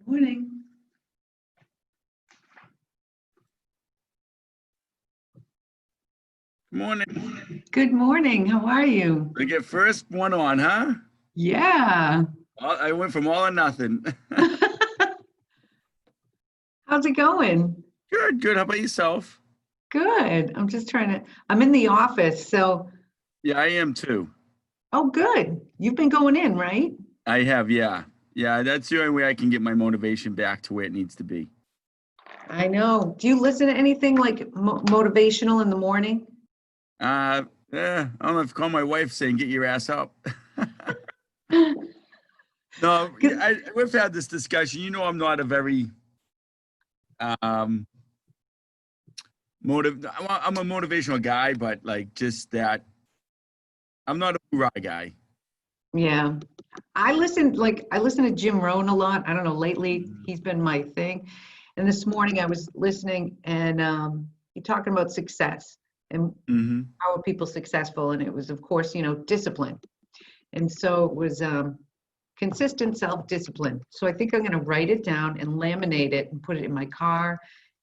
Morning. Morning. Good morning. How are you? We get first one on, huh? Yeah. I went from all or nothing. How's it going? Good, good. How about yourself? Good. I'm in the office, so, Yeah, I am too. oh, good. You've been going in, right? I have, yeah. Yeah, that's the only way I can get my motivation back to where it needs to be. I know. Do you listen to anything like motivational in the morning? I don't know if to call my wife saying, get your ass up. No, Good. we've had this discussion. You know, I'm not a very um I'm a motivational guy, but like just that I'm not a hoorah guy. Yeah. I listen to Jim Rohn a lot. I don't know, lately he's been my thing. And this morning I was listening and he talking about success and Mm-hmm. how are people successful? And it was, of course, discipline. And so it was consistent self-discipline. So I think I'm going to write it down and laminate it and put it in my car,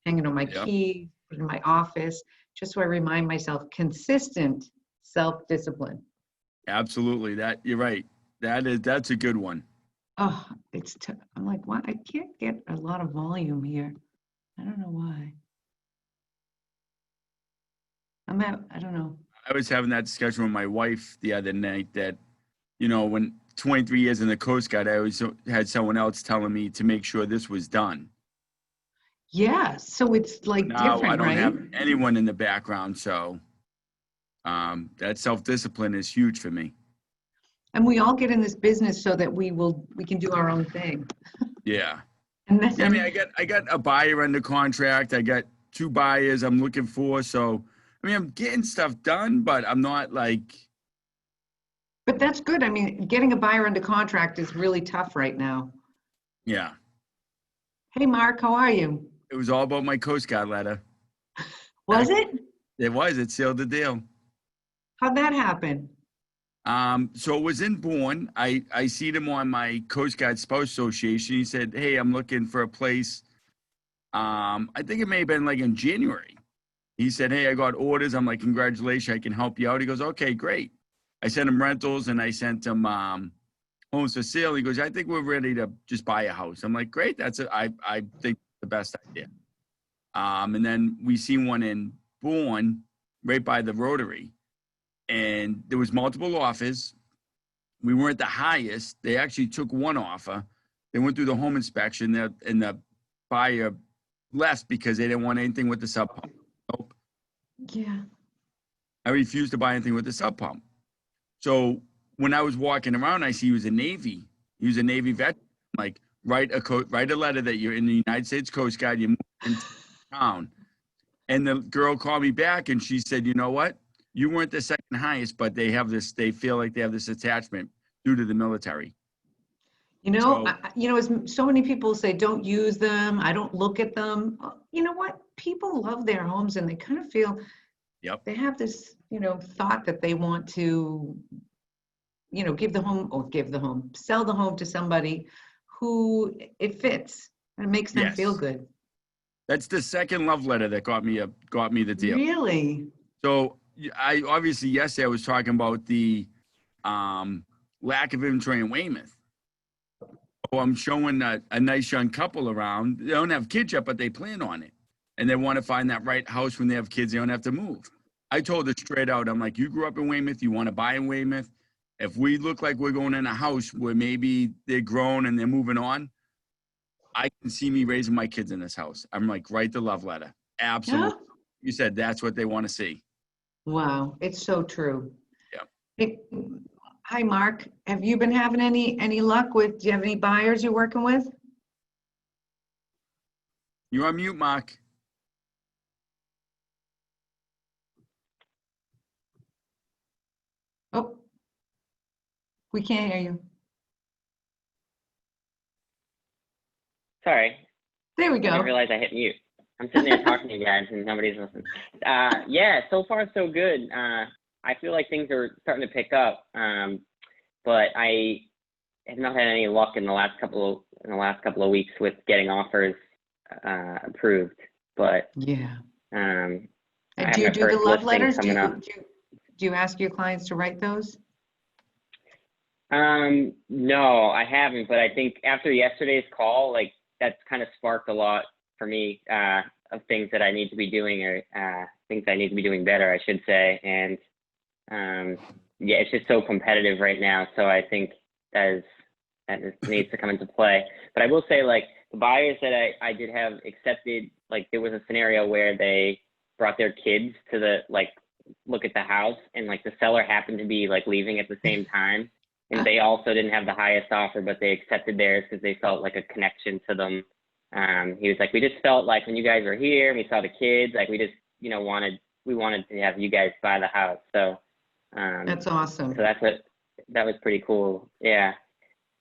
hang it on my Yeah, key, put it in my office, just so I remind myself consistent self-discipline. absolutely. That you're right. That's a good one. Oh, I'm like, what? I can't get a lot of volume here. I don't know why. I don't know. I was having that discussion with my wife the other night that, when 23 years in the Coast Guard, I always had someone else telling me to make sure this was done. Yeah, so it's like Now I different, don't right? have anyone in the background, so that self-discipline is huge for me. And we all get in this business so that we can do our own thing. Yeah. And Yeah, I mean, then, I got a buyer under contract. I got two buyers I'm looking for. So, I mean, I'm getting stuff done, but I'm not like, but that's good. I mean, getting a buyer under contract is really tough right now. yeah, Hey, Mark, how are you? it was all about my Coast Guard letter. Was it? It sealed the deal. How'd that happen? So it was in Bourne. I seen him on my Coast Guard Spouse Association. He said, "Hey, I'm looking for a place." I think it may have been like in January. He said, "Hey, I got orders." I'm like, "Congratulations, I can help you out." He goes, "Okay, great." I sent him rentals and I sent him homes for sale. He goes, "I think we're ready to just buy a house." I'm like, "Great, I think the best idea." And then we seen one in Bourne, right by the Rotary, and there was multiple offers. We weren't the highest. They actually took one offer. They went through the home inspection, and the buyer left because they didn't want anything with the sub pump. Nope. Yeah. I refused to buy anything with the sub pump. So when I was walking around, I see he was a Navy. He was a Navy veteran. I'm like, write a letter that you're in the United States Coast Guard. You moved into town. And the girl called me back and she said, "You know what? You weren't the second highest, but they have this. They feel like they have this attachment due to the military." So, As so many people say, don't use them. I don't look at them. You know what? People love their homes and they kind of feel yep. they have this, thought that they want to, sell the home to somebody who it fits and it makes them feel Yes. good. That's the second love letter that got me the deal. Really? So I obviously yesterday I was talking about the um, lack of inventory in Weymouth. Oh, I'm showing a nice young couple around. They don't have kids yet, but they plan on it. And they want to find that right house when they have kids. They don't have to move. I told her straight out, I'm like, you grew up in Weymouth. You want to buy in Weymouth. If we look like we're going in a house where maybe they're grown and they're moving on, I can see me raising my kids in this house. I'm like, write the love letter. Yeah. Absolutely. You said that's what they want to see. Wow. It's so true. Yeah. Hey, hi, Mark. Have you been having any luck do you have any buyers you're working with? You're on mute, Mark. Oh, we can't hear you. Sorry, There we I didn't go. realize I hit mute. I'm sitting there talking to you guys and nobody's listening. Yeah, so far so good. I feel like things are starting to pick up, but I have not had any luck in the last couple in the last couple of weeks with getting offers approved. But Yeah. I And have do you my do the first love listing letters? coming up. Do you ask your clients to write those? No, I haven't, but I think after yesterday's call, like that's kind of sparked a lot for me of things that I need to be doing, or things I need to be doing better, I should say. And yeah, it's just so competitive right now. So I think that needs to come into play. But I will say, like, the buyers that I did have accepted, like there was a scenario where they brought their kids to look at the house, and like the seller happened to be like leaving at the same time. And they also didn't have the highest offer, but they accepted theirs because they felt like a connection to them. He was like, we just felt like when you guys were here and we saw the kids, like we just, we wanted to have you guys buy the house. So That's awesome. so that was pretty cool. Yeah.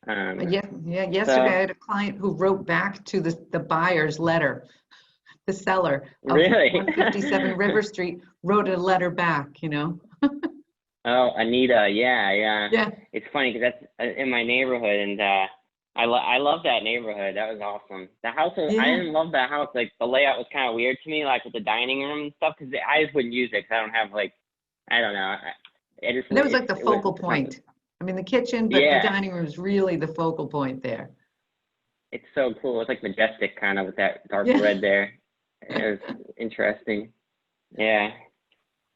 Yesterday so, I had a client who wrote back to the buyer's letter. The seller of Really? 157 River Street wrote a letter back, Oh, Anita. Yeah. Yeah. It's funny because that's in my neighborhood, and I love that neighborhood. That was awesome. The house, I didn't love that house. Like the layout was kind of weird to me, like with the dining room and stuff, because I just wouldn't use it because I don't have I don't know. That was like the focal point. I mean, the kitchen, but the dining room is really the focal point there. It's so cool. It's like majestic, kind of with that dark red there. It was interesting. Yeah.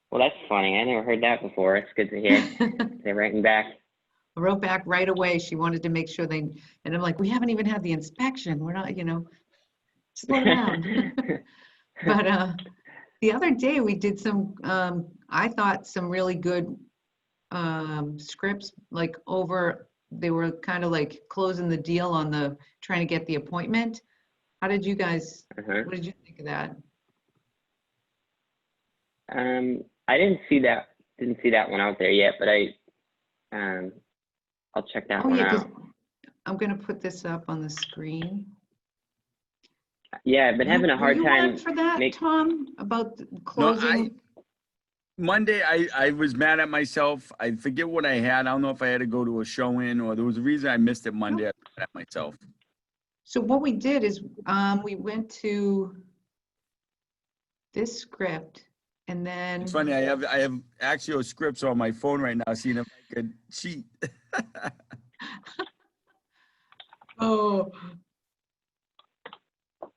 Well, that's funny. I never heard that before. It's good to hear. They're writing back. I wrote back right away. She wanted to make sure and I'm like, we haven't even had the inspection. We're not, slow down. But the other day we did some, I thought some really good scripts, like they were kind of like closing the deal on trying to get the appointment. How did you guys, what did you think of that? I didn't see that one out there yet, but I'll check that one out. I'm going to put this up on the screen. Yeah, I've been having a hard time. Were you on for that, Tom, about closing? No, Monday, I was mad at myself. I forget what I had. I don't know if I had to go to a showing or there was a reason I missed it Monday. I was mad at myself. So what we did is we went to this script, and then It's funny. I have Axios scripts on my phone right now. Seeing if I could cheat. Oh,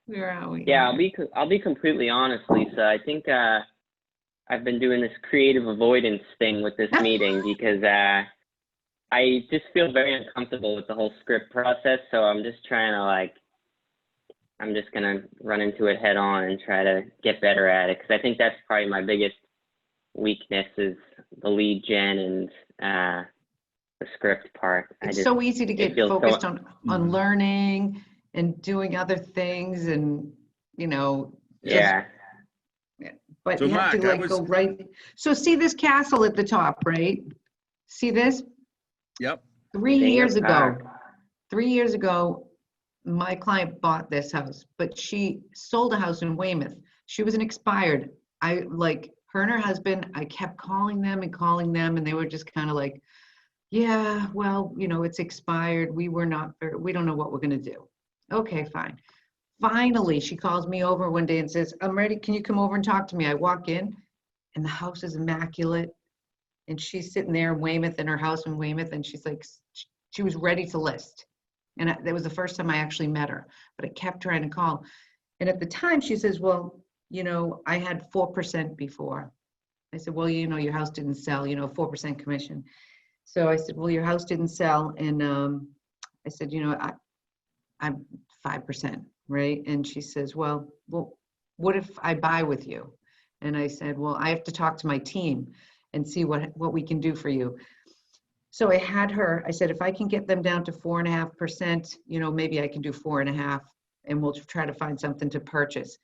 where are we? Yeah, I'll be completely honest, Lisa. I think I've been doing this creative avoidance thing with this meeting because I just feel very uncomfortable with the whole script process. So I'm just trying to I'm just gonna run into it head on and try to get better at it, because I think that's probably my biggest weakness is the lead gen and the script part. It's so easy to get focused on learning and doing other things, and Yeah. But So you have Mark, to go right. So see this castle at the top, right? See this? Yep. 3 years ago, my client bought this house, but she sold a house in Weymouth. She was an expired. Her and her husband, I kept calling them, and they were just kind of like, yeah, well, it's expired. We don't know what we're going to do. Okay, fine. Finally, she calls me over one day and says, I'm ready. Can you come over and talk to me? I walk in and the house is immaculate. And she's sitting there in Weymouth, in her house in Weymouth. And she's like, she was ready to list. And that was the first time I actually met her, but I kept trying to call. And at the time she says, well, I had 4% before. I said, well, your house didn't sell, 4% commission. So I said, well, your house didn't sell. And I said, I'm 5%, right? And she says, well, what if I buy with you? And I said, well, I have to talk to my team and see what we can do for you. So I said, if I can get them down to 4.5%, maybe I can do 4.5%, and we'll try to find something to purchase.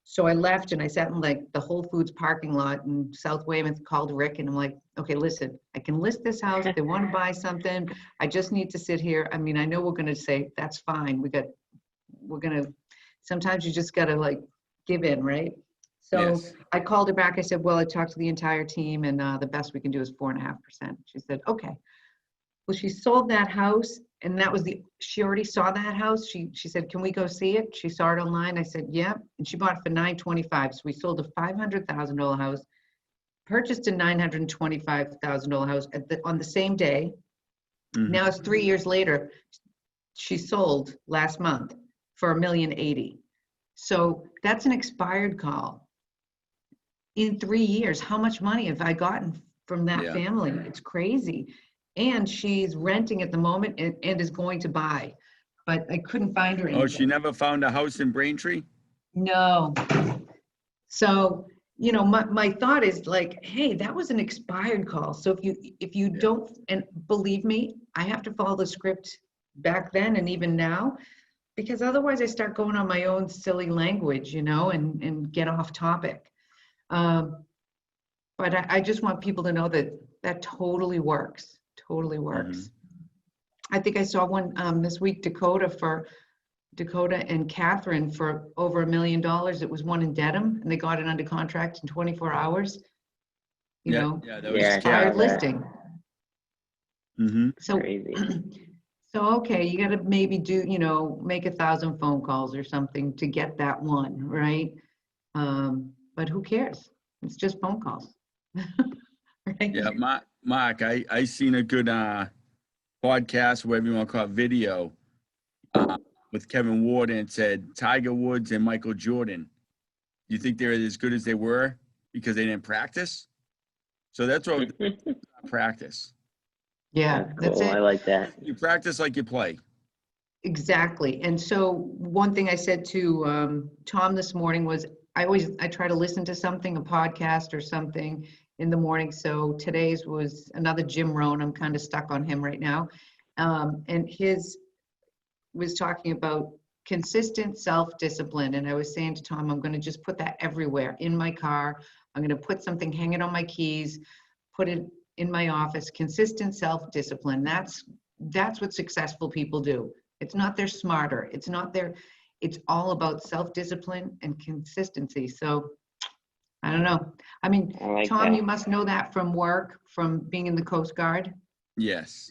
So I left and I sat in the Whole Foods parking lot in South Weymouth, called Rick, and I'm like, okay, listen, I can list this house. They want to buy something. I just need to sit here. I mean, I know we're going to say, that's fine. Sometimes you just got to give in, right? So Yes. I called her back. I said, well, I talked to the entire team, and the best we can do is 4.5%. She said, okay. Well, she sold that house, and that was she already saw that house. She said, "Can we go see it?" She saw it online. I said, "Yeah." And she bought it for $925. So we sold a $500,000 house, purchased a $925,000 house on the same day. Mhm. Now it's 3 years later. She sold last month for $1,080,000. So that's an expired call. In 3 years, how much money have I gotten from that Yeah. family? It's crazy. And she's renting at the moment and is going to buy, but I couldn't find her Oh, she anything. never found a house in Braintree? No. So, my thought is like, hey, that was an expired call. So if you Yeah. don't, and believe me, I have to follow the script back then and even now, because otherwise I start going on my own silly language, and get off topic. But I just want people to know that totally works. Totally works. I think I saw one this week, Dakota and Catherine for over $1 million. It was one in Dedham, and they got it under contract in 24 hours. Yeah, that was Yeah, I saw Expired that. listing. Mm-hmm. So, Crazy. so okay, you got to maybe make 1,000 phone calls or something to get that one, right? But who cares? It's just phone calls. Right? Yeah, Mark, I seen a good podcast, whatever you want to call it, video with Kevin Ward, and it said Tiger Woods and Michael Jordan. You think they're as good as they were because they didn't practice? So that's what practice. Yeah, That's that's cool. I it. like that. You practice like you play. Exactly. And so one thing I said to Tom this morning was I try to listen to something, a podcast or something in the morning. So today's was another Jim Rohn. I'm kind of stuck on him right now. And his was talking about consistent self-discipline. And I was saying to Tom, I'm going to just put that everywhere in my car. I'm going to put something hanging on my keys, put it in my office. Consistent self-discipline. That's what successful people do. It's not they're smarter. It's all about self-discipline and consistency. So I don't know. I mean, I like Tom, that. you must know that from work, from being in the Coast Guard. Yes.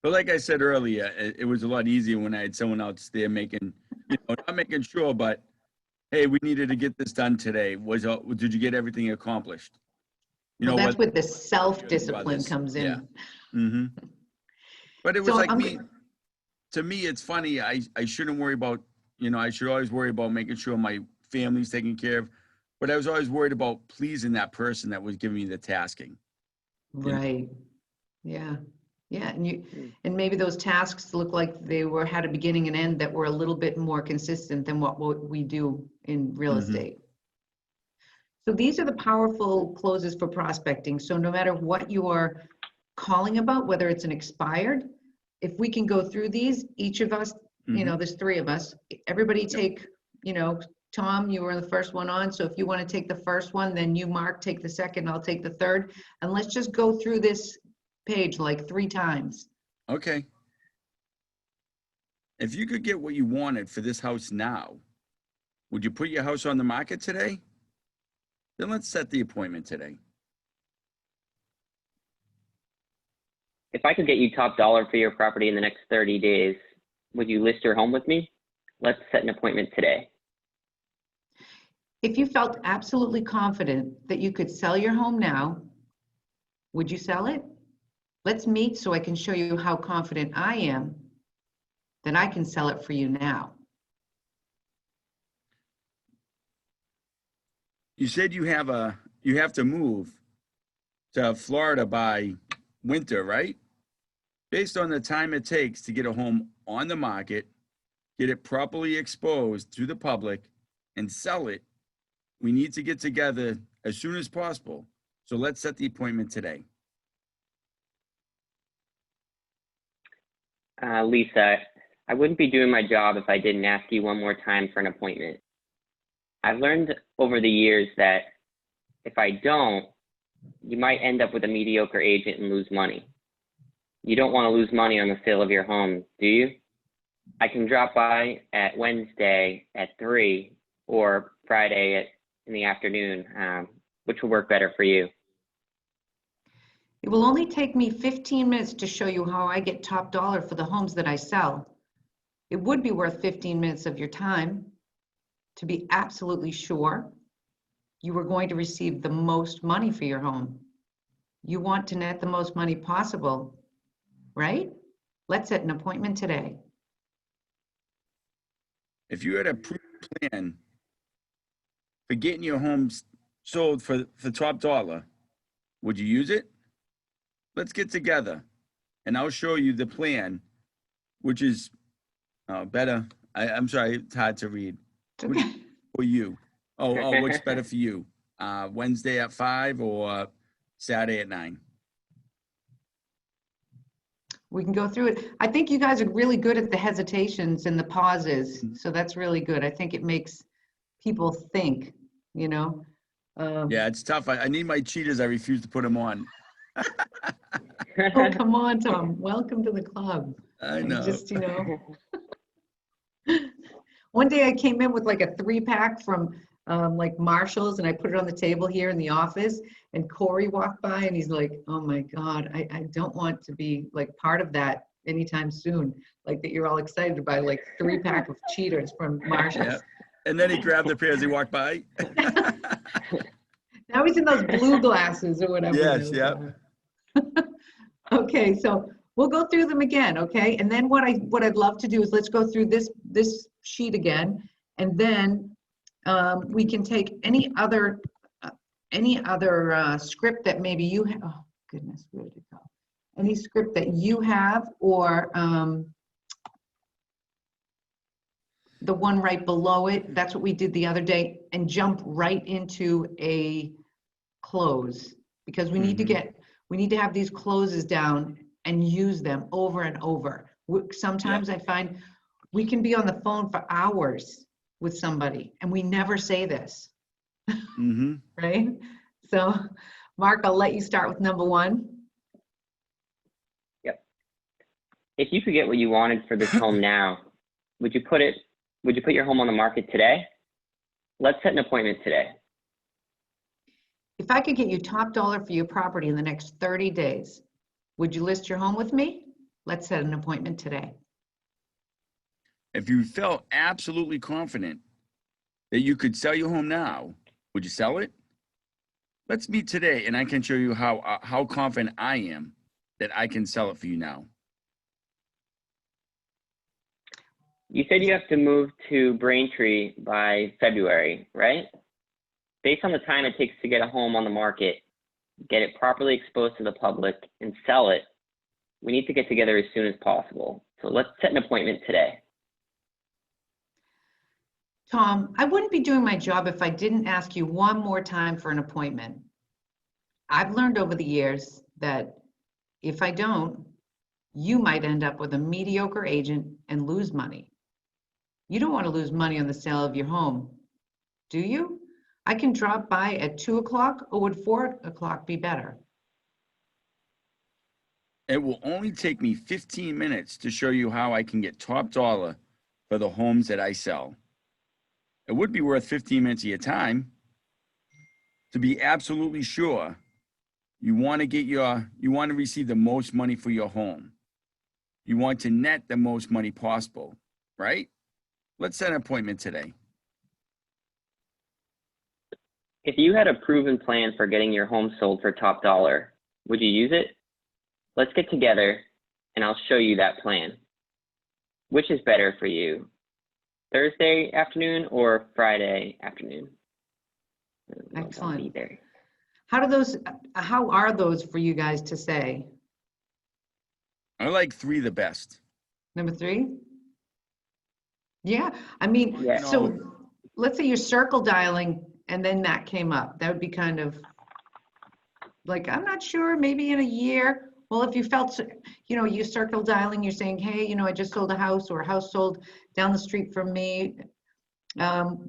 But like I said earlier, it was a lot easier when I had someone else there making, not making sure, but hey, we needed to get this done today. Did you get everything accomplished? Well, that's What where the self-discipline brothers. comes Yeah. in. Mm-hmm. But it was So like to me, it's funny. I shouldn't worry about, I should always worry about making sure my family's taken care of. But I was always worried about pleasing that person that was giving me the tasking. Right. Yeah. Yeah. Hmm. And maybe those tasks look like they had a beginning and end that were a little bit more consistent than what we do in real Mm-hmm. estate. So these are the powerful closes for prospecting. So no matter what you are calling about, whether it's an expired, if we can go through these, each of us, Mm-hmm. there's three of us, everybody Yep. take, Tom, you were the first one on. So if you want to take the first one, then you, Mark, take the second, I'll take the third. And let's just go through this page like 3 times. Okay. If you could get what you wanted for this house now, would you put your house on the market today? Then let's set the appointment today. If I could get you top dollar for your property in the next 30 days, would you list your home with me? Let's set an appointment today. If you felt absolutely confident that you could sell your home now, would you sell it? Let's meet so I can show you how confident I am that I can sell it for you now. You said you have to move to Florida by winter, right? Based on the time it takes to get a home on the market, get it properly exposed to the public, and sell it, we need to get together as soon as possible. So let's set the appointment today. Lisa, I wouldn't be doing my job if I didn't ask you one more time for an appointment. I've learned over the years that if I don't, you might end up with a mediocre agent and lose money. You don't want to lose money on the sale of your home, do you? I can drop by at Wednesday at 3 or Friday in the afternoon, which will work better for you. It will only take me 15 minutes to show you how I get top dollar for the homes that I sell. It would be worth 15 minutes of your time to be absolutely sure you are going to receive the most money for your home. You want to net the most money possible, right? Let's set an appointment today. If you had a plan for getting your homes sold for top dollar, would you use it? Let's get together and I'll show you the plan, which is better. I'm sorry, it's hard to read. It's okay. For you. What's better for you? Wednesday at 5 or Saturday at 9? We can go through it. I think you guys are really good at the hesitations and the pauses. So that's really good. I think it makes people think, you know. Yeah, it's tough. I need my cheaters. I refuse to put them on. Oh, come on, Tom. Welcome to the club. I know. Just, you know. One day I came in with like a 3-pack from like Marshall's, and I put it on the table here in the office, and Corey walked by and he's like, oh my God, I don't want to be like part of that anytime soon. Like that you're all excited about like 3-pack of cheaters from Marshall's. Yeah. And then he grabbed the pair as he walked by. Now he's in those blue glasses or whatever. Yes, yeah. Okay, so we'll go through them again, okay? And then what I'd love to do is let's go through this sheet again, and then we can take any other script that maybe you have. Oh goodness, where did it go? Any script that you have, or the one right below it. That's what we did the other day, and jump right into a close, because we need to have these closes down and use them over and over. Sometimes I find we can be on the phone for hours with somebody and we never say this. Right? So Mark, I'll let you start with number 1. Yep. If you could get what you wanted for this home now, would you put your home on the market today? Let's set an appointment today. If I could get you top dollar for your property in the next 30 days, would you list your home with me? Let's set an appointment today. If you felt absolutely confident that you could sell your home now, would you sell it? Let's meet today and I can show you how confident I am that I can sell it for you now. You said you have to move to Braintree by February, right? Based on the time it takes to get a home on the market, get it properly exposed to the public, and sell it, we need to get together as soon as possible. So let's set an appointment today. Tom, I wouldn't be doing my job if I didn't ask you one more time for an appointment. I've learned over the years that if I don't, you might end up with a mediocre agent and lose money. You don't want to lose money on the sale of your home, do you? I can drop by at 2 o'clock, or would 4 o'clock be better? It will only take me 15 minutes to show you how I can get top dollar for the homes that I sell. It would be worth 15 minutes of your time. To be absolutely sure, you want to receive the most money for your home. You want to net the most money possible, right? Let's set an appointment today. If you had a proven plan for getting your home sold for top dollar, would you use it? Let's get together and I'll show you that plan. Which is better for you, Thursday afternoon or Friday afternoon? Excellent. How are those for you guys to say? I like 3 the best. Number 3? Yeah, I mean, Yeah. so let's say you're circle dialing and then that came up. That would be kind of like, I'm not sure, maybe in a year. Well, if you felt, you circle dialing, you're saying, hey, I just sold a house, or a house sold down the street from me. I'm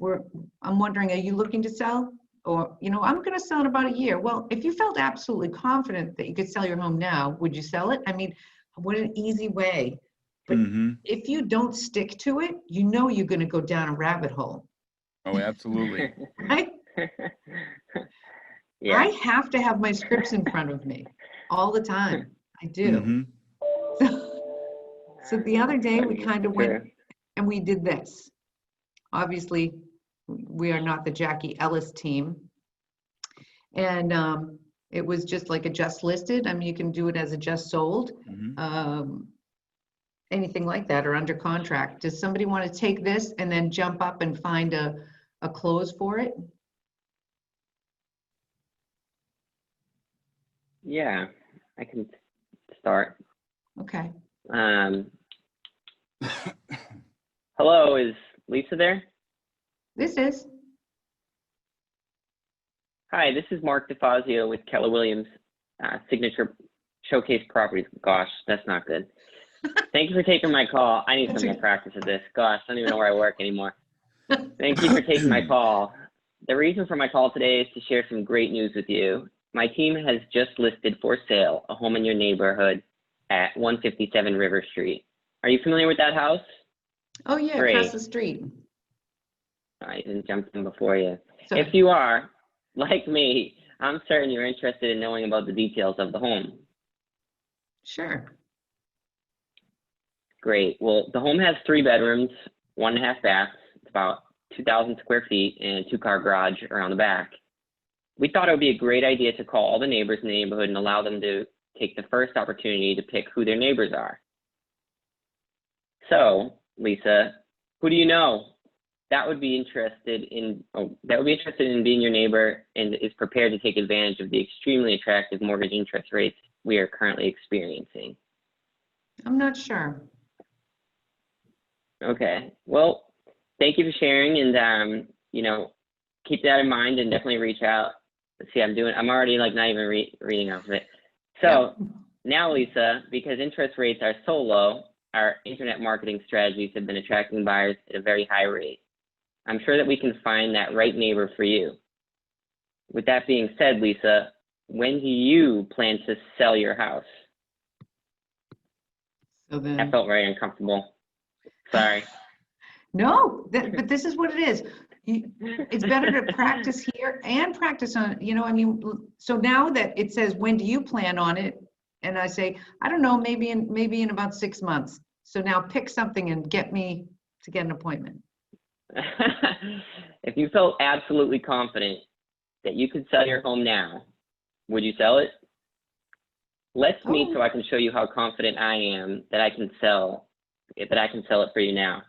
wondering, are you looking to sell? Or, I'm going to sell in about a year. Well, if you felt absolutely confident that you could sell your home now, would you sell it? I mean, what an easy way. But if you don't stick to it, you're going to go down a rabbit hole. Oh, absolutely. Right? Yeah. I have to have my scripts in front of me. all the time. I do. Mm-hmm. So the other day we kind of went True. and we did this. Obviously, we are not the Jackie Ellis team. And it was just like a just listed. I mean, you can do it as a just sold, Mm-hmm. anything like that, or under contract. Does somebody want to take this and then jump up and find a close for it? Yeah, I can start. Okay. Hello, is Lisa there? This is. Hi, this is Mark DeFazio with Keller Williams Signature Showcase Properties. Gosh, that's not good. Thank you for taking my call. I need some more practice at this. Gosh, I don't even know where I work anymore. Thank you for taking my call. The reason for my call today is to share some great news with you. My team has just listed for sale a home in your neighborhood at 157 River Street. Are you familiar with that house? Oh, yeah, Great. across the street. I didn't jump in before you. Sorry. If you are, like me, I'm certain you're interested in knowing about the details of the home. Sure. Great. Well, the home has 3 bedrooms, 1.5 baths. It's about 2,000 square feet and a 2-car garage around the back. We thought it would be a great idea to call all the neighbors in the neighborhood and allow them to take the first opportunity to pick who their neighbors are. So, Lisa, who do you know that would be interested in being your neighbor and is prepared to take advantage of the extremely attractive mortgage interest rates we are currently experiencing? I'm not sure. Okay. Well, thank you for sharing, and keep that in mind and definitely reach out. Let's see, I'm already like not even reading off of it. So now, Lisa, because interest rates are so low, our internet marketing strategies have been attracting buyers at a very high rate. I'm sure that we can find that right neighbor for you. With that being said, Lisa, when do you plan to sell your house? So then. I felt very uncomfortable. Sorry. No, but this is what it is. It's better to practice here and practice on, I mean, so now that it says, when do you plan on it? And I say, I don't know, maybe in about 6 months. So now pick something and get me to get an appointment. If you felt absolutely confident that you could sell your home now, would you sell it? Let's meet so I can show you how confident I am that I can sell it for you now.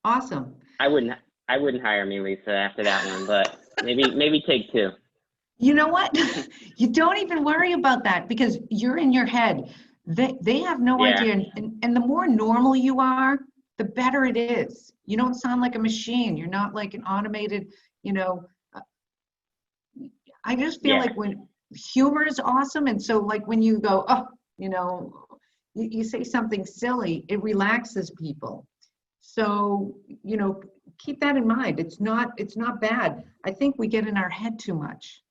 Awesome. I wouldn't hire me, Lisa, after that one, but maybe take 2. You know what? You don't even worry about that because you're in your head. They have no idea. And the more normal you are, the better it is. You don't sound like a machine. You're not like an automated, I just feel like when humor is awesome. And so like when you go, you say something silly, it relaxes people. So, keep that in mind. It's not bad. I think we get in our head too much,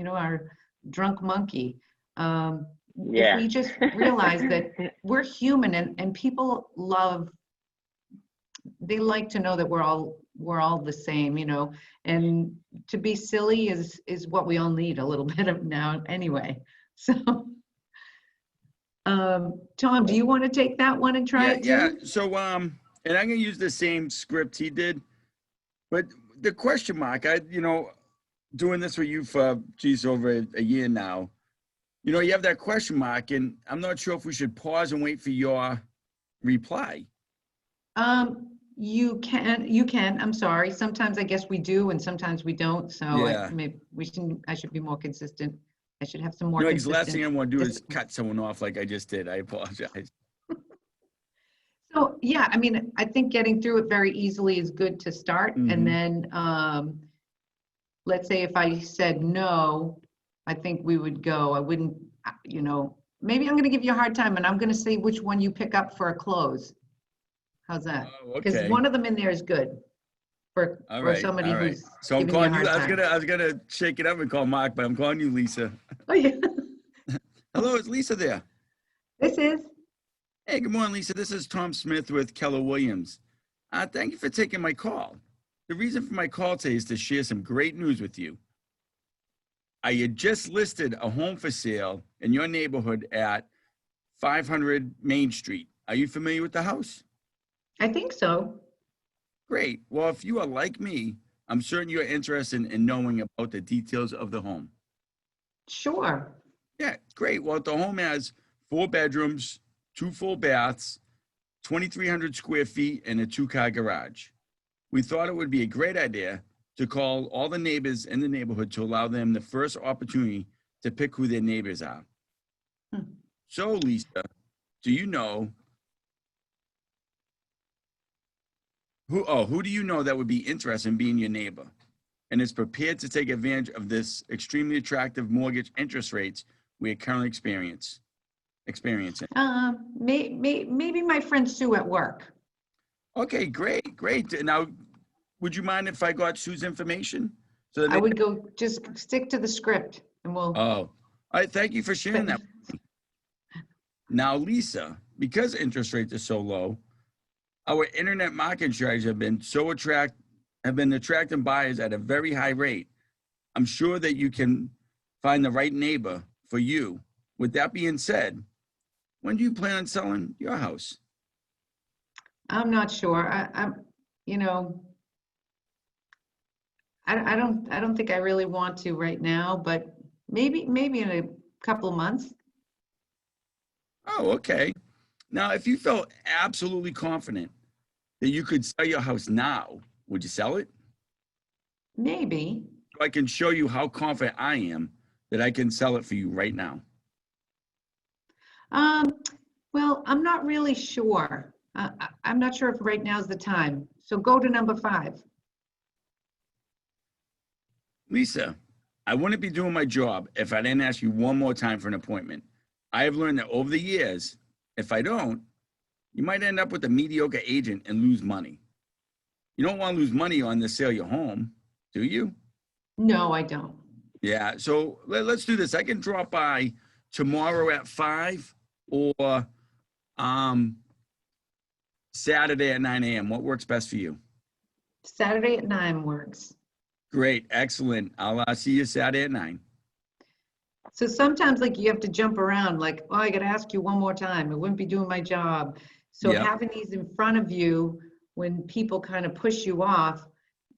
our drunk monkey. If we just realize that we're human and people they like to know that we're all the same, and to be silly is what we all need a little bit of now anyway. So, Tom, do you want to take that one and try it too? Yeah. So, and I'm gonna use the same script he did, but the question mark, doing this with you for over a year now, you have that question mark, and I'm not sure if we should pause and wait for your reply. You can. I'm sorry. Sometimes I guess we do, and sometimes we don't. So Yeah. I should be more consistent. I should have some more Because the consistent. last thing I want to do is cut someone off like I just did. I apologize. So yeah, I mean, I think getting through it very easily is good to start. Mhm. And then let's say if I said no, I think we would go. I wouldn't, maybe I'm going to give you a hard time, and I'm going to say which one you pick up for a close. How's that? Oh, Because okay. one of them in there is good for somebody who's So I'm giving you a calling you. hard time. I was gonna shake it up and call Mark, but I'm calling you Lisa. Oh yeah. Hello, is Lisa there? This is. Hey, good morning, Lisa. This is Tom Smith with Keller Williams. Thank you for taking my call. The reason for my call today is to share some great news with you. I had just listed a home for sale in your neighborhood at 500 Main Street. Are you familiar with the house? I think so. Great. Well, if you are like me, I'm certain you're interested in knowing about the details of the home. Sure. Yeah, great. Well, the home has 4 bedrooms, 2 full baths, 2,300 square feet, and a 2-car garage. We thought it would be a great idea to call all the neighbors in the neighborhood to allow them the first opportunity to pick who their neighbors are. Hmm. So, Lisa, do you know who do you know that would be interested in being your neighbor and is prepared to take advantage of this extremely attractive mortgage interest rates we are currently experiencing? Maybe my friend Sue at work. Okay, great. Now, would you mind if I got Sue's information? So that I would go just stick to the script and we'll. oh, all right. Thank you for sharing that. Now, Lisa, because interest rates are so low, our internet marketing strategies have been attracting buyers at a very high rate. I'm sure that you can find the right neighbor for you. With that being said, when do you plan on selling your house? I'm not sure. You know, I don't think I really want to right now, but maybe in a couple of months. Oh, okay. Now, if you felt absolutely confident that you could sell your house now, would you sell it? Maybe. So I can show you how confident I am that I can sell it for you right now. Well, I'm not really sure. I'm not sure if right now's the time. So go to number 5. Lisa, I wouldn't be doing my job if I didn't ask you one more time for an appointment. I have learned that over the years, if I don't, you might end up with a mediocre agent and lose money. You don't want to lose money on the sale of your home, do you? No, I don't. Yeah, so let's do this. I can drop by tomorrow at 5 or Saturday at 9 a.m. What works best for you? Saturday at 9 works. Great, excellent. I'll see you Saturday at 9. So sometimes like you have to jump around like, oh, I got to ask you one more time. I wouldn't be doing my job. So Yep. having these in front of you when people kind of push you off,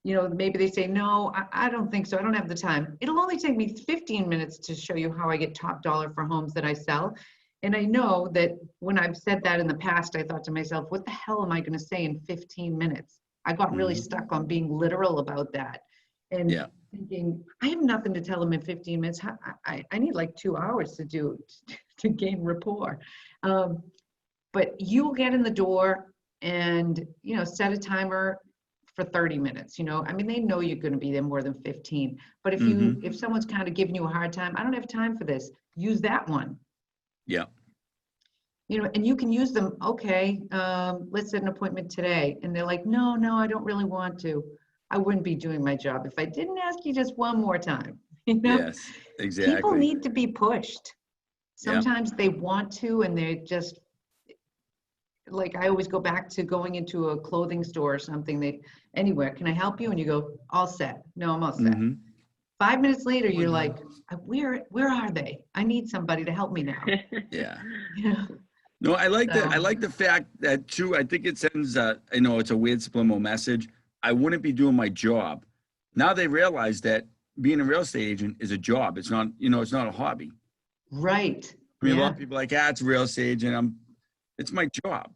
you know, maybe they say, no, I don't think so. I don't have the time. It'll only take me 15 minutes to show you how I get top dollar for homes that I sell. And I know that when I've said that in the past, I thought to myself, what the hell am I going to say in 15 minutes? I got really stuck on being literal about that. And Yeah. thinking, I have nothing to tell them in 15 minutes. I need like 2 hours to gain rapport. But you'll get in the door and, you know, set a timer for 30 minutes, you know, I mean, they know you're going to be there more than 15, but if someone's kind of giving you a hard time, I don't have time for this, use that one. Yeah. You know, and you can use them. Okay. Let's set an appointment today. And they're like, no, I don't really want to. I wouldn't be doing my job if I didn't ask you just one more time. You know, Yes, exactly. people need to be pushed. Sometimes they want to, and they're just like, I always go back to going into a clothing store or something. Anywhere, can I help you? And you go, all set. No, I'm all set. 5 minutes later, you're like, where are they? I need somebody to help me now. Yeah. You know? No, I like that. So- I like the fact that too. I think it sends, you know, it's a weird subliminal message. I wouldn't be doing my job. Now they realize that being a real estate agent is a job. It's not, you know, it's not a hobby. Right. I mean, a lot Yeah. of people are like, it's a real estate agent. It's my job.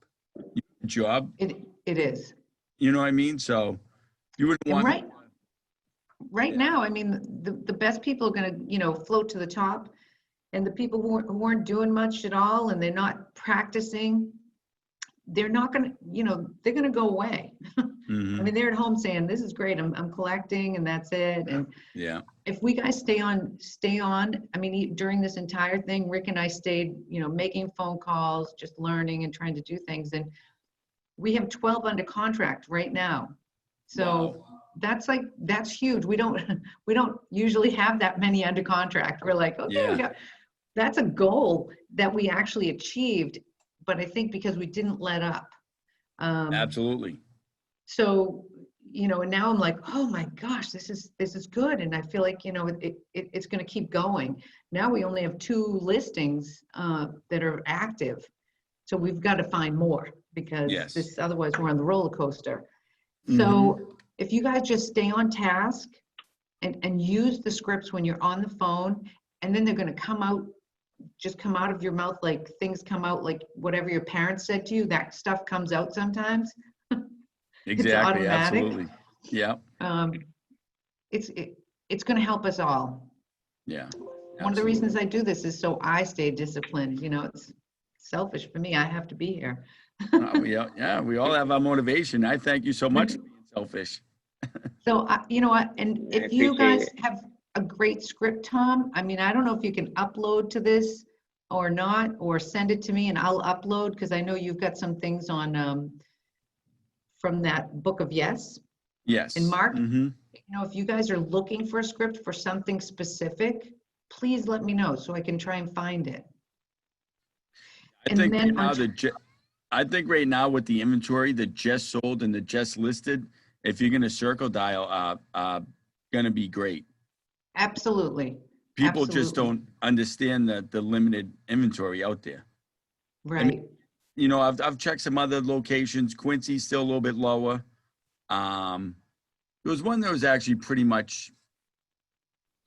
Job. It is. You know what I mean? So you wouldn't And want. right now, I mean, the best people are going to, you know, float to the top, and the people who aren't doing much at all and they're not practicing, they're not going to, you know, they're going to go away. I mean, they're at home saying, this is great. I'm collecting and that's it. And Yeah. if we guys stay on, I mean, during this entire thing, Rick and I stayed, you know, making phone calls, just learning and trying to do things. And we have 12 under contract right now. So Wow. that's huge. We don't usually have that many under contract. We're like, okay, that's a goal that we actually achieved. But I think because we didn't let up. Absolutely. So, and now I'm like, oh my gosh, this is good. And I feel like, it's going to keep going. Now we only have 2 listings that are active. So we've got to find more because Yes. otherwise we're on the roller coaster. Mhm. So if you guys just stay on task and use the scripts when you're on the phone, and then they're going to come out of your mouth, like things come out, like whatever your parents said to you, that stuff comes out sometimes. It's Exactly. automatic. Absolutely. Yeah. It's going to help us all. Yeah. One of the Absolutely. reasons I do this is so I stay disciplined. It's selfish for me. I have to be here. We all have our motivation. I thank you so much for being selfish. So, you know what, and I if you appreciate guys it. have a great script, Tom, I mean, I don't know if you can upload to this or not, or send it to me and I'll upload, because I know you've got some things on, from that book of yes. Yes. And Mark, Mm-hmm. if you guys are looking for a script for something specific, please let me know so I can try and find it. I think right now with the inventory, the just sold and the just listed, if you're going to circle dial, going to be great. Absolutely. People just Absolutely. don't understand the limited inventory out there. Right. I mean, I've checked some other locations. Quincy's still a little bit lower. There was one that was actually pretty much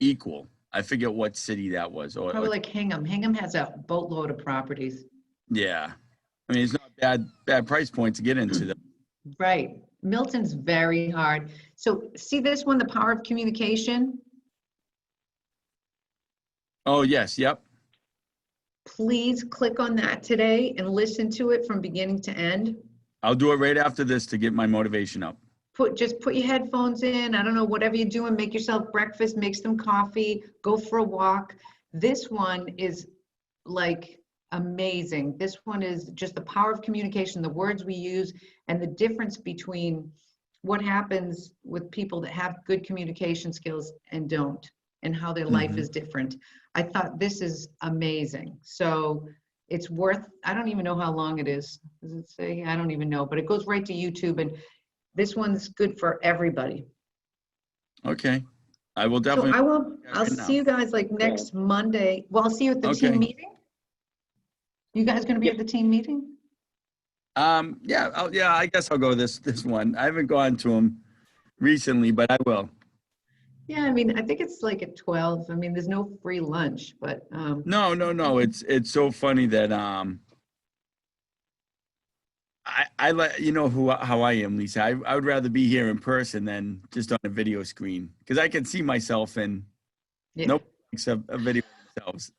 equal. I forget what city that was. Probably like Hingham. Hingham has a boatload of properties. Yeah. I mean, it's not bad price point to get into them. Right. Milton's very hard. So see this one, the power of communication? Oh, yes. Yep. Please click on that today and listen to it from beginning to end. I'll do it right after this to get my motivation up. Just put your headphones in. I don't know, whatever you're doing, make yourself breakfast, make some coffee, go for a walk. This one is like amazing. This one is just the power of communication, the words we use, and the difference between what happens with people that have good communication skills and don't, and how their life is different. I thought this is amazing. So it's worth, I don't even know how long it is. Does it say? I don't even know, but it goes right to YouTube, and this one's good for everybody. Okay. I will So definitely. I'll see you guys like next Monday. Well, I'll see you at the team meeting. You guys gonna be at the team meeting? Yeah, I guess I'll go this one. I haven't gone to them recently, but I will. Yeah, I mean, I think it's like at 12. I mean, there's no free lunch, but No. It's so funny that I let you know how I am, Lisa. I would rather be here in person than just on a video screen, because I can see myself and nobody makes a video themselves.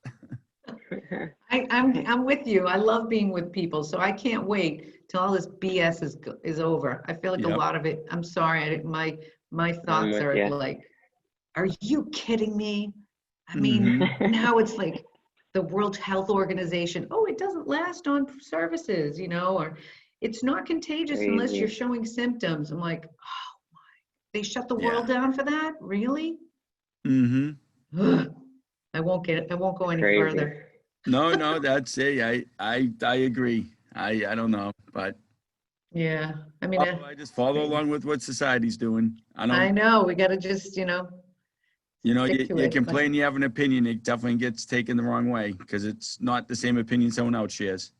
I'm with you. I love being with people, so I can't wait till all this BS is over. I feel like a lot of it. I'm sorry, my thoughts are like, are you kidding me? I mean, now it's like the World Health Organization. Oh, it doesn't last on services, or it's not contagious unless you're showing symptoms. I'm like, oh my, they shut the world down for that? Really? I won't go any further. No, that's it. I agree. I don't know, but yeah, I mean, I just follow along with what society's doing. I know we got to just, you complain, you have an opinion, it definitely gets taken the wrong way because it's not the same opinion someone else shares.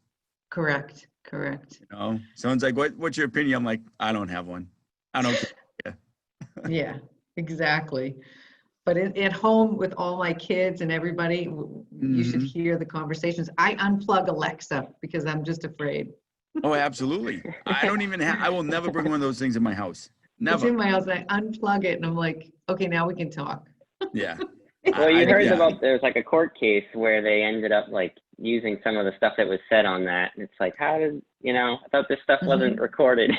Correct. Someone's like, what's your opinion? I'm like, I don't have one. I don't care. Yeah, exactly. But at home with all my kids and everybody, you should hear the conversations. I unplug Alexa because I'm just afraid. Oh, absolutely. I will never bring one of those things in my house. Never. It's in my house and I unplug it and I'm like, okay, now we can talk. Yeah. Well, you heard about, there's like a court case where they ended up like using some of the stuff that was said on that. And it's like, how did, I thought this stuff wasn't recorded.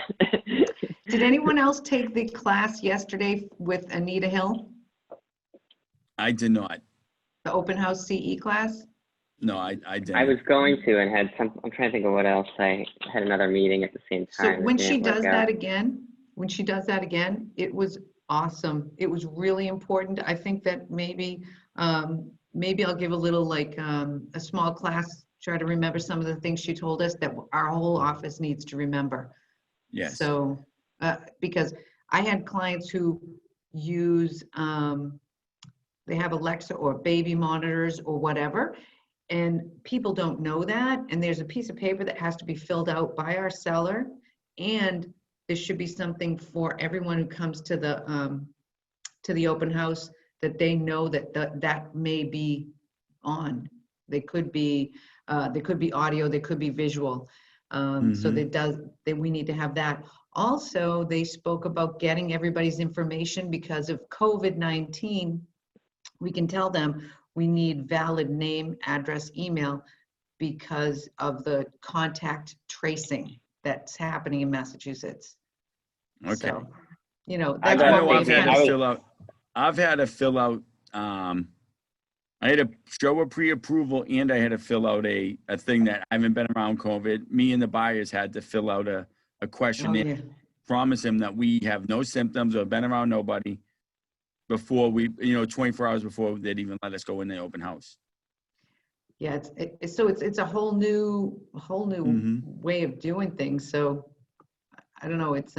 Did anyone else take the class yesterday with Anita Hill? I did not. The open house CE class? No, I didn't. I was going to and had I'm trying to think of what else. I had another meeting at the same time. So when she does that again, it was awesome. It was really important. I think that maybe I'll give a little like a small class, try to remember some of the things she told us that our whole office needs to remember. Yes. So because I had clients who use, they have Alexa or baby monitors or whatever, and people don't know that. And there's a piece of paper that has to be filled out by our seller, and there should be something for everyone who comes to the open house that they know that that may be on. They could be audio, they could be visual. So we need to have that. Also, they spoke about getting everybody's information because of COVID-19. We can tell them we need valid name, address, email because of the contact tracing that's happening in Massachusetts. Okay. So, you know, I that's gotta what say, they've man, kind of, I've had to fill out, I had to show a pre-approval and I had to fill out a thing that I haven't been around COVID. Me and the buyers had to fill out a questionnaire, yeah. promise them that we have no symptoms or been around nobody before we, 24 hours before they'd even let us go in the open house. Yeah, it's a whole new way of doing things. So I don't know, it's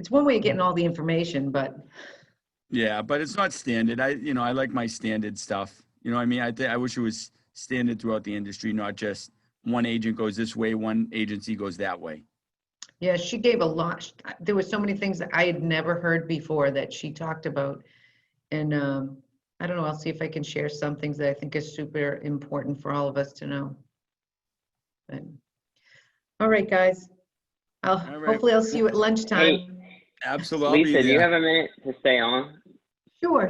one way of getting all the information, but Yeah, but it's not standard. I like my standard stuff. You know what I mean? I wish it was standard throughout the industry, not just one agent goes this way, one agency goes that way. yeah, she gave a lot. There were so many things that I had never heard before that she talked about. And I don't know, I'll see if I can share some things that I think is super important for all of us to know. But, all right, guys. All right. Hopefully I'll see you at lunchtime. Hey, Absolutely. Lisa, do you have a minute to stay on? Sure.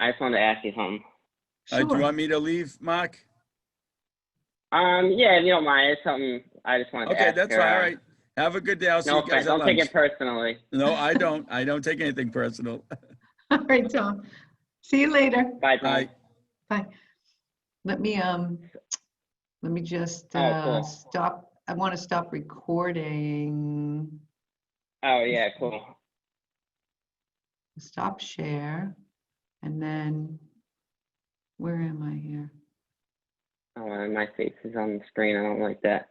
I just wanted to ask you something. Do you Sure. want me to leave, Mark? Yeah, if you don't mind, it's something I just wanted to Okay, ask that's her. fine. All right. Have a good day. I'll see No you guys offense, at don't take lunch. it personally. No, I don't. I don't take anything personal. All right, Tom. See you later. Bye, Tom. Bye. Bye. Let me just Oh, cool. stop. I want to stop recording. Oh, yeah, cool. Stop share. And then, where am I here? Oh, and my face is on the screen. I don't like that.